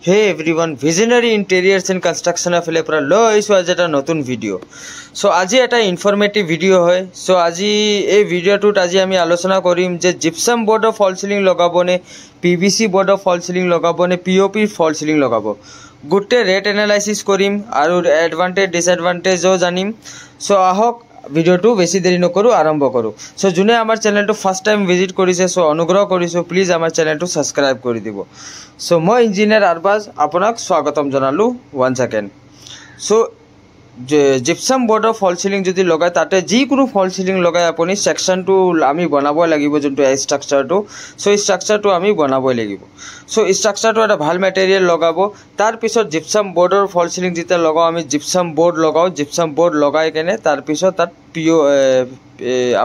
Hey everyone, Visionary Interiors and Construction of Lepra Lo isu aji eta notun video. So aji eta informative video hoy. So aji ei video tut aji ami alochona korim je gypsum board of fall ceiling logabo ne PVC board of fall ceiling logabo ne POP fall ceiling logabo. Gote rate analysis korim aru advantage disadvantage o janim. So ahok video টু বেশি দেরি নকৰো আৰম্ভ কৰো so জুনে আমাৰ চেনেলটো first time visit কৰিছে সো অনুগ্ৰহ কৰিছো প্লিজ আমাৰ চেনেলটো সাবস্ক্ৰাইব কৰি দিব সো মই ইঞ্জিনিয়াৰ আৰবাজ আপোনাক স্বাগতম জনালো one second so gypsum board of ফল সিলিং যদি লগায় তাতে যিকোনো ফল সিলিং লগায় আপুনি সেকশনটো আমি বনাবই লাগিব যোনটো স্ট্ৰাকচাৰটো সো স্ট্ৰাকচাৰটো আমি বনাবই লাগিব সো স্ট্ৰাকচাৰটো এটা ভাল মেটেৰিয়েল লগাব তাৰ পিছত জিপসাম বোৰ্ডৰ ফল সিলিং যেটা লগাও আমি জিপসাম বোৰ্ড লগাও জিপসাম বোৰ্ড লগাই কেনে তাৰ পিছত তাত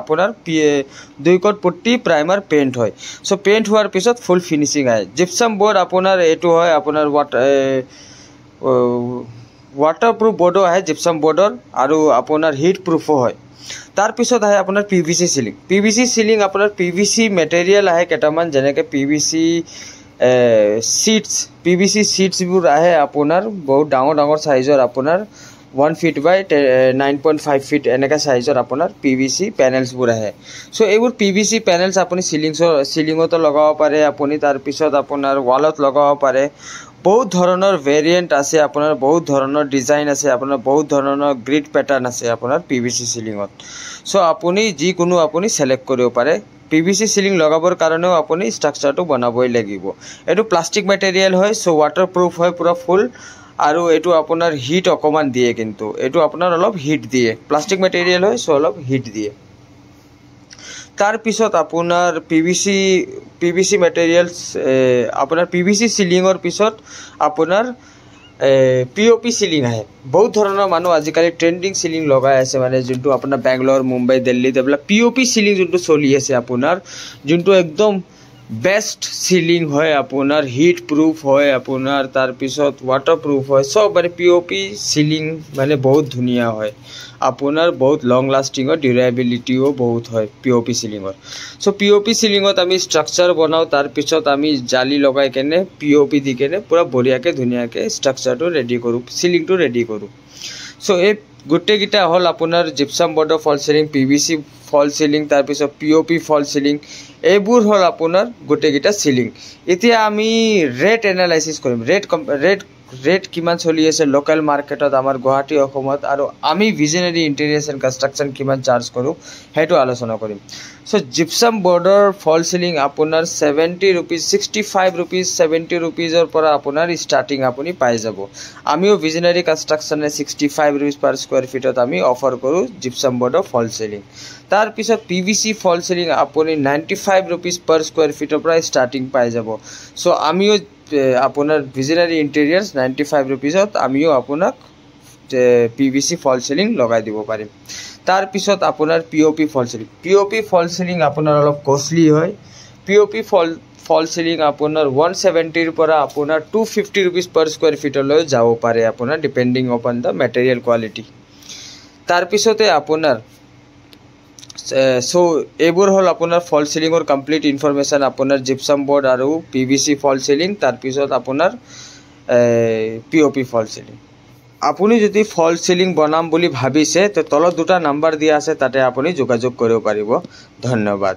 আপোনাৰ দুই কোট পট্টি প্ৰাইমাৰ পেইন্ট হয় সো পেইন্ট হোৱাৰ পিছত ফুল ফিনিশিং আহে জিপসাম বোৰ্ড আপোনাৰ এটো হয় আপোনাৰ वाटरप्रूफ बोर्डो है जिप्सम बोर्डर आरो अपना हीट प्रूफो है तार पिছত है अपना पीवीसी सीलिंग अपना पीवीसी मटेरियल है केटामान जने के पीवीसी सीट्स बुर है अपना बहुत डांगर डांगर साइजर अपना 1 फीट बाय 9.5 फीट एनेका साइजर अपना पीवीसी पैनल्स बुर है सो एबुर पीवीसी पैनल्स अपनी सीलिंगतो लगाव पारे अपनी तार पिছত अपना वालत लगाव पारे बहुत धৰণৰ ভেৰিয়েন্ট আছে আপোনাৰ বহুত ধৰণৰ ডিজাইন আছে আপোনাৰ বহুত ধৰণৰ গ্ৰিড প্যাটাৰ্ন আছে আপোনাৰ পিভিসি সিলিংত সো আপুনি যি কোনো আপুনি সিলেক্ট কৰিব পাৰে পিভিসি সিলিং লগাবৰ কাৰণেও আপুনি স্ট্ৰাকচাৰটো বনাবই লাগিব এটো প্লাষ্টিক মেটেৰিয়েল হয় সো ওয়াটাৰপ্ৰুফ হয় পুৰা ফুল আৰু এটো আপোনাৰ হিট অকমান দিয়ে কিন্তু এটো আপোনাৰ অলপ হিট দিয়ে প্লাষ্টিক মেটেৰিয়েল হয় সো অলপ হিট দিয়ে तार पिছত আপোনাৰ PVC materials আপোনাৰ PVC সিলিংৰ পিছত আপোনাৰ POP সিলিং আহে বহুত ধৰণৰ মানুহ আজিকালি ট্ৰেন্ডিং সিলিং লগাই আছে মানে যোনটো আপোনাৰ বেংগলোৰ মুম্বাই দিল্লী দেবলা POP সিলিং যোনটো চলি আছে আপোনাৰ যোনটো একদম बेस्ट सीलिंग है अपना हीट प्रूफ है अपना तार पिছত वाटरप्रूफ है सब माने पीओपी सीलिंग माने बहुत धुनिया है अपना बहुत लॉन्ग लास्टिंग और ड्यूरेबिलिटी बहुत है पीओपी सीलिंग सो पीओपी सीलिंग आमी स्ट्राक्चर बनाओ तार पिছত आमी जाली लगाई केने पीओपी दी केने पूरा बढ़ियाके धुनियाके स्ट्राक्चर तो रेडी करूँ सीलिंग तो रेडी करूँ सो ये गोटे गिटा हल अपनार जिप्सम बोर्ड फल सिलिंग पीवीसी फल सिलिंग तार पिছত पीओपी फल सिलिंग एबुर हल अपनार गोटे गिटा सिलिंग इतिया आमी रेट एनालाइसिस करिम रेट किमान चली आछे लोकल मार्केटत आमार गुवाहाटी अসমত आरो आमी विजनरी इंटेरियर्स एंड कंस्ट्रक्शन किमान चार्ज करू हेतु आलोचना करिम सो जिप्सम बोर्डर फल सिलिंग अपनार 70 रुपीस 65 रुपीस 70 रुपीसर पर अपनार स्टार्टिंग आपुनी पाइ जाबो आमिও विजनरी कंस्ट्रक्शन 65 रुपीस पर स्क्वायर फीटत आमी ऑफर करू जिप्सम बोर्डर फल सिलिंग तार पिছত पीवीसी फल सिलिंग आपुनी 95 रुपीस पर स्क्वायर फीटर पर स्टार्टिंग पाइ जाबो सो आमिও अपनार विजनरी इंटेरियर्स 95 रुपीसत आमिও आपनाक पीवीसी फल सिलिंग लगाइ দিব পাৰিম तार पिছত अपनार पीओपी फल सिलिंग अपनार अलप कस्टली হয় पीओपी फल सिलिंग अपनार 170 পৰা अपनार 250 रुपीस पर स्क्वायर फीटर লৈ যাব পাৰে अपनार depending upon the material quality तार पिছতে अपनार सो एबुर हल अपनार फल सिलिंगर कमप्लीट इनफरमेशन अपनार जिप्सम बोर्ड और पीवीसी फल सिलिंग तार पिছত अपनार पीओपी फल सिलिंग आपुनी যদি फल सिलिंग बनाम বুলি ভাবিছে তো তলত দুটা নাম্বার দিয়া আছে তাতে আপুনি যোগাযোগ কৰিব পাৰিব ধন্যবাদ।